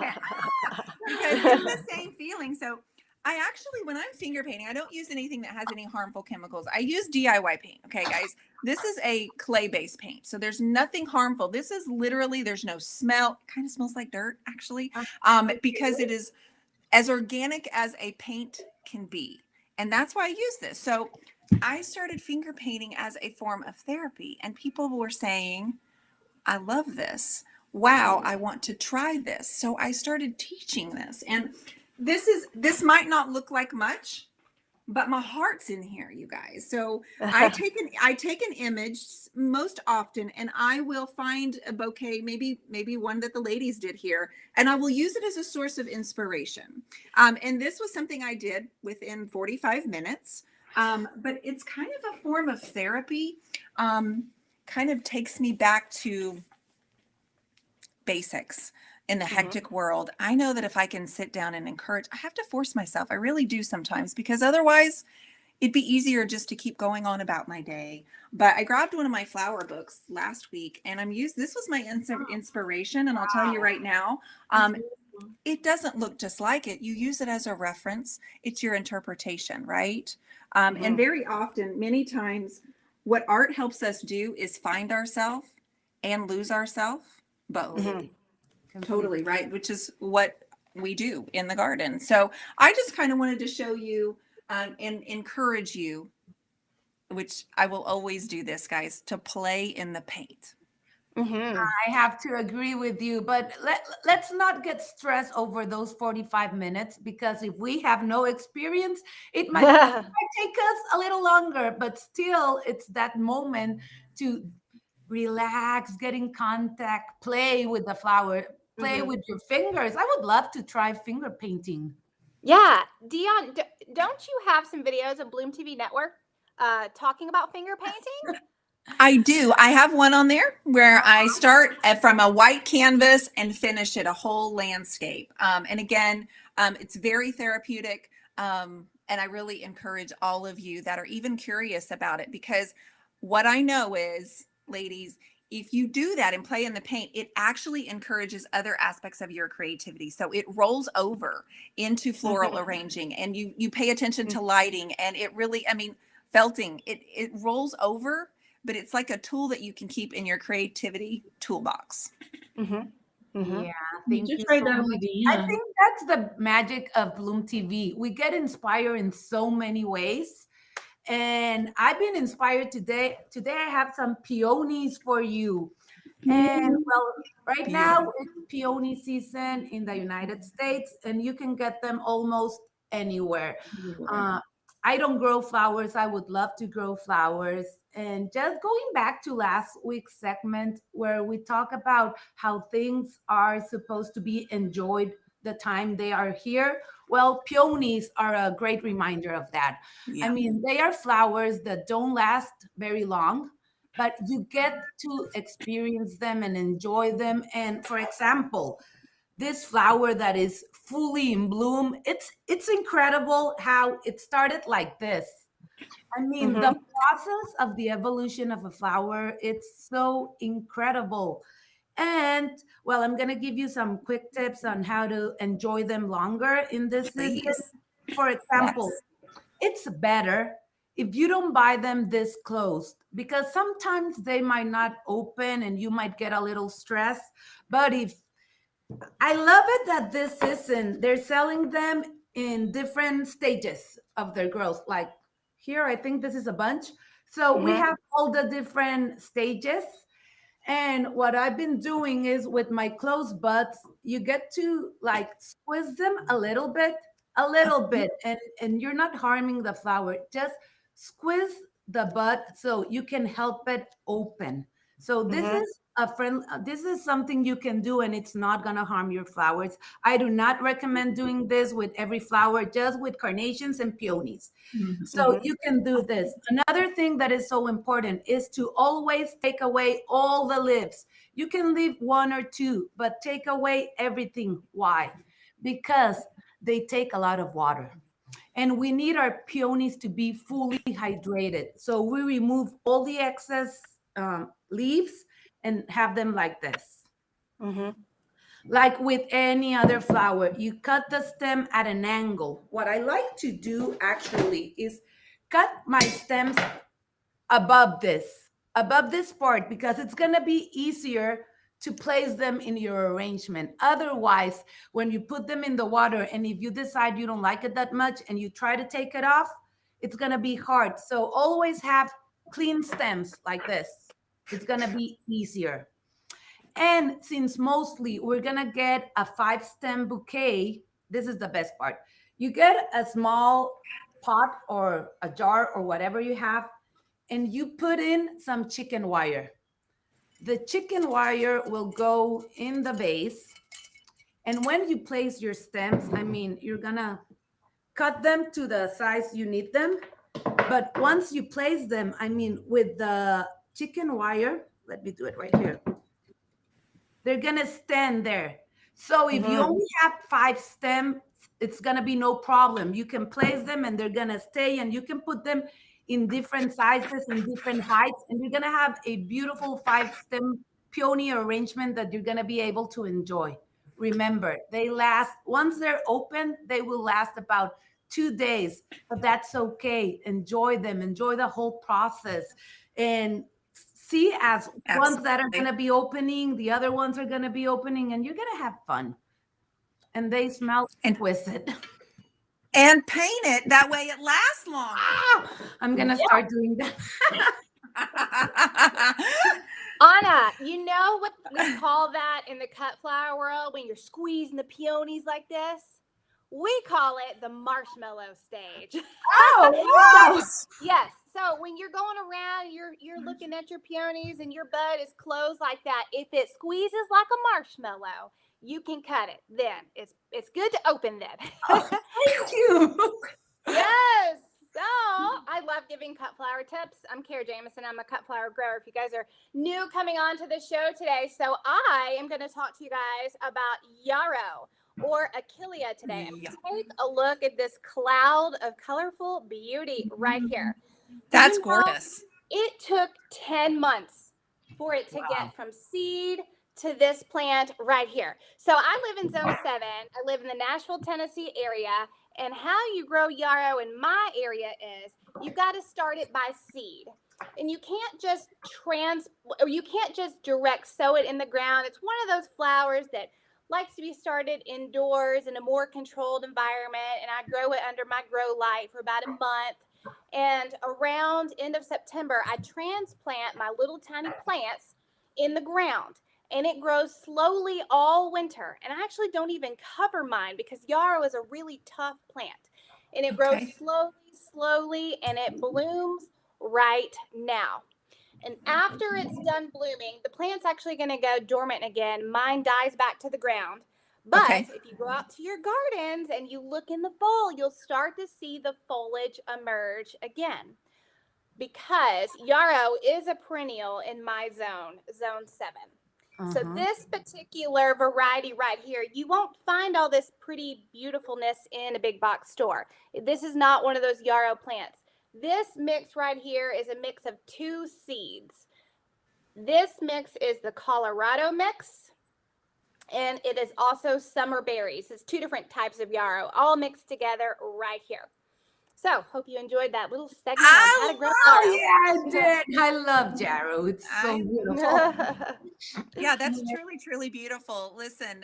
Because it's the same feeling. So I actually, when I'm finger painting, I don't use anything that has any harmful chemicals. I use DIY paint. Okay, guys, this is a clay-based paint, so there's nothing harmful. This is literally, there's no smell. It kind of smells like dirt, actually, because it is as organic as a paint can be. And that's why I use this. So I started finger painting as a form of therapy, and people were saying, I love this. Wow, I want to try this. So I started teaching this. And this might not look like much, but my heart's in here, you guys. So I take an image most often, and I will find a bouquet, maybe one that the ladies did here, and I will use it as a source of inspiration. And this was something I did within 45 minutes. But it's kind of a form of therapy. Kind of takes me back to basics in the hectic world. I know that if I can sit down and encourage, I have to force myself. I really do sometimes, because otherwise it'd be easier just to keep going on about my day. But I grabbed one of my flower books last week, and this was my inspiration. And I'll tell you right now, it doesn't look just like it. You use it as a reference. It's your interpretation, right? And very often, many times, what art helps us do is find ourselves and lose ourselves both. Totally, right? Which is what we do in the garden. So I just kind of wanted to show you and encourage you, which I will always do this, guys, to play in the paint. I have to agree with you, but let's not get stressed over those 45 minutes, because if we have no experience, it might take us a little longer, but still it's that moment to relax, get in contact, play with the flower, play with your fingers. I would love to try finger painting. Yeah. Dion, don't you have some videos of BloomTV Network talking about finger painting? I do. I have one on there where I start from a white canvas and finish it a whole landscape. And again, it's very therapeutic. And I really encourage all of you that are even curious about it, because what I know is, ladies, if you do that and play in the paint, it actually encourages other aspects of your creativity. So it rolls over into floral arranging, and you pay attention to lighting, and it really, I mean, felting, it rolls over, but it's like a tool that you can keep in your creativity toolbox. Yeah, Thank you so much. I think that's the magic of BloomTV. We get inspired in so many ways. And I've been inspired today. Today I have some peonies for you. And well, right now it's peony season in the United States, and you can get them almost anywhere. I don't grow flowers. I would love to grow flowers. And just going back to last week's segment where we talk about how things are supposed to be enjoyed the time they are here. Well, peonies are a great reminder of that. Yeah. I mean, they are flowers that don't last very long, but you get to experience them and enjoy them. And for example, this flower that is fully in bloom, it's incredible how it started like this. I mean, the process of the evolution of a flower, it's so incredible. And well, I'm going to give you some quick tips on how to enjoy them longer in this season. Please. For example, it's better if you don't buy them this close, because sometimes they might not open and you might get a little stressed. But I love it that this season they're selling them in different stages of their growth. Like here, I think this is a bunch. So we have all the different stages. And what I've been doing is with my closed buds, you get to like squeeze them a little bit, and you're not harming the flower. Just squeeze the bud so you can help it open. So this is this is something you can do, and it's not going to harm your flowers. I do not recommend doing this with every flower, just with carnations and peonies. So you can do this. Another thing that is so important is to always take away all the leaves. You can leave one or two, but take away everything. Why? Because they take a lot of water. And we need our peonies to be fully hydrated. So we remove all the excess leaves and have them like this. Like with any other flower, you cut the stem at an angle. What I like to do actually is cut my stems above this. above this part, because it's going to be easier to place them in your arrangement. Otherwise, when you put them in the water, and if you decide you don't like it that much and you try to take it off, it's going to be hard. So always have clean stems like this. It's going to be easier. And since mostly we're going to get a 5-stem bouquet, this is the best part. You get a small pot or a jar or whatever you have, and you put in some chicken wire. The chicken wire will go in the base. And when you place your stems, I mean, you're gonna cut them to the size you need them. But once you place them, I mean, with the chicken wire, let me do it right here. They're gonna stand there. So if you only have 5 stems, it's gonna be no problem. You can place them and they're gonna stay, and you can put them in different sizes and different heights, and you're gonna have a beautiful 5-stem peony arrangement that you're gonna be able to enjoy. Remember, they last, once they're open, they will last about 2 days, but that's okay. Enjoy them, enjoy the whole process, and see as ones that are going to be opening, the other ones are going to be opening, and you're going to have fun. And they smell exquisite. And paint it that way it lasts longer. Ah, I'm going to start doing that. Ana, you know what we call that in the cut flower world when you're squeezing the peonies like this? We call it the marshmallow stage. Oh, wow. Yes. So when you're going around, you're looking at your peonies and your bud is closed like that. If it squeezes like a marshmallow, you can cut it. Then it's good to open then. Oh, thank you. Yes. So I love giving cut flower tips. I'm Kara Jameson. I'm a cut flower grower. If you guys are new coming on to the show today, so I am going to talk to you guys about yarrow or achillea today. And take a look at this cloud of colorful beauty right here. That's gorgeous. It took 10 months for it to get from seed to this plant right here. So I live in zone 7. I live in the Nashville, Tennessee area. And how you grow yarrow in my area is you got to start it by seed. And you can't just direct sow it in the ground. It's one of those flowers that likes to be started indoors in a more controlled environment. And I grow it under my grow light for about a month. And around end of September, I transplant my little tiny plants in the ground. And it grows slowly all winter. And I actually don't even cover mine because yarrow is a really tough plant. And it grows slowly, and it blooms right now. And after it's done blooming, the plant's actually going to go dormant again. Mine dies back to the ground. But if you go out to your gardens and you look in the fall, you'll start to see the foliage emerge again. Because yarrow is a perennial in my zone 7. So this particular variety right here, you won't find all this pretty beautifulness in a big box store. This is not one of those yarrow plants. This mix right here is a mix of 2 seeds. This mix is the Colorado mix, and it is also summer berries. It's 2 different types of yarrow, all mixed together right here. So, hope you enjoyed that little segment on how to grow yarrow. Yeah, I did. I love yarrow. It's so beautiful. Yeah, that's truly beautiful. Listen,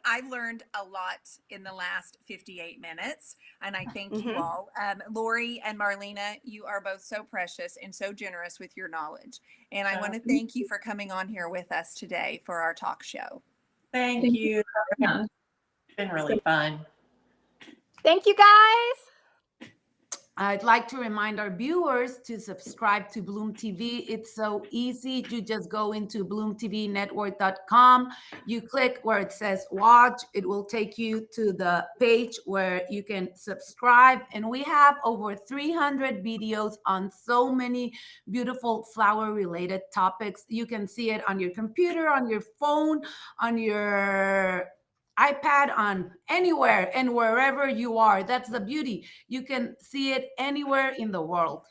I've learned a lot in the last 58 minutes, and I thank you all. Lori and Marlena, you are both so precious and so generous with your knowledge. And I want to thank you for coming on here with us today for our talk show. Thank you. It's been really fun. Thank you, guys. I'd like to remind our viewers to subscribe to BloomTV. It's so easy. You just go into bloomtvnetwork.com. You click where it says watch. It will take you to the page where you can subscribe. And we have over 300 videos on so many beautiful flower-related topics. You can see it on your computer, on your phone, on your iPad, on anywhere and wherever you are. That's the beauty. You can see it anywhere in the world.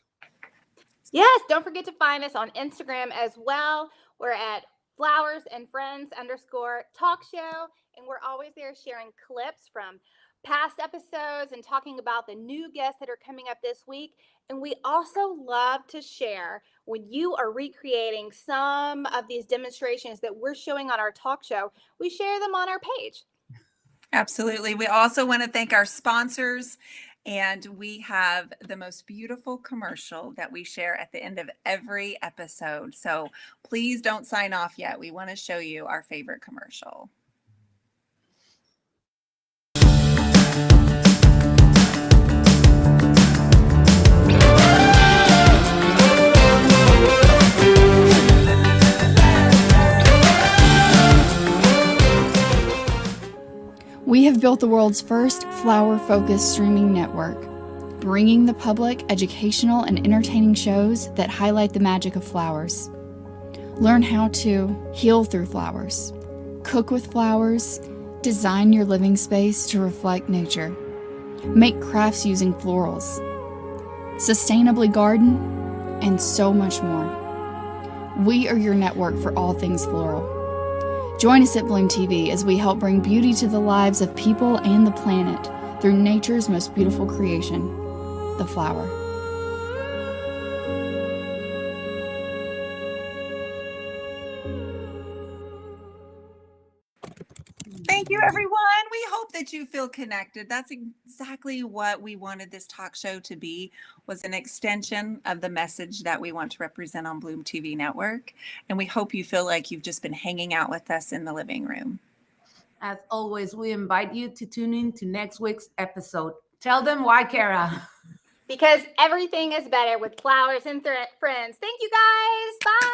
Yes, don't forget to find us on Instagram as well. We're at @flowersandfriends_talk show, and we're always there sharing clips from past episodes and talking about the new guests that are coming up this week. And we also love to share when you are recreating some of these demonstrations that we're showing on our talk show, we share them on our page. Absolutely. We also want to thank our sponsors, and we have the most beautiful commercial that we share at the end of every episode. So please don't sign off yet. We want to show you our favorite commercial. We have built the world's first flower-focused streaming network, bringing the public educational and entertaining shows that highlight the magic of flowers. Learn how to heal through flowers, cook with flowers, design your living space to reflect nature, make crafts using florals, sustainably garden, and so much more. We are your network for all things floral. Join us at BloomTV as we help bring beauty to the lives of people and the planet through nature's most beautiful creation, the flower. Thank you, everyone. We hope that you feel connected. That's exactly what we wanted this talk show to be, was an extension of the message that we want to represent on BloomTV Network. And we hope you feel like you've just been hanging out with us in the living room. As always, we invite you to tune in to next week's episode. Tell them why, Kara. Because everything is better with flowers and friends. Thank you guys. Bye.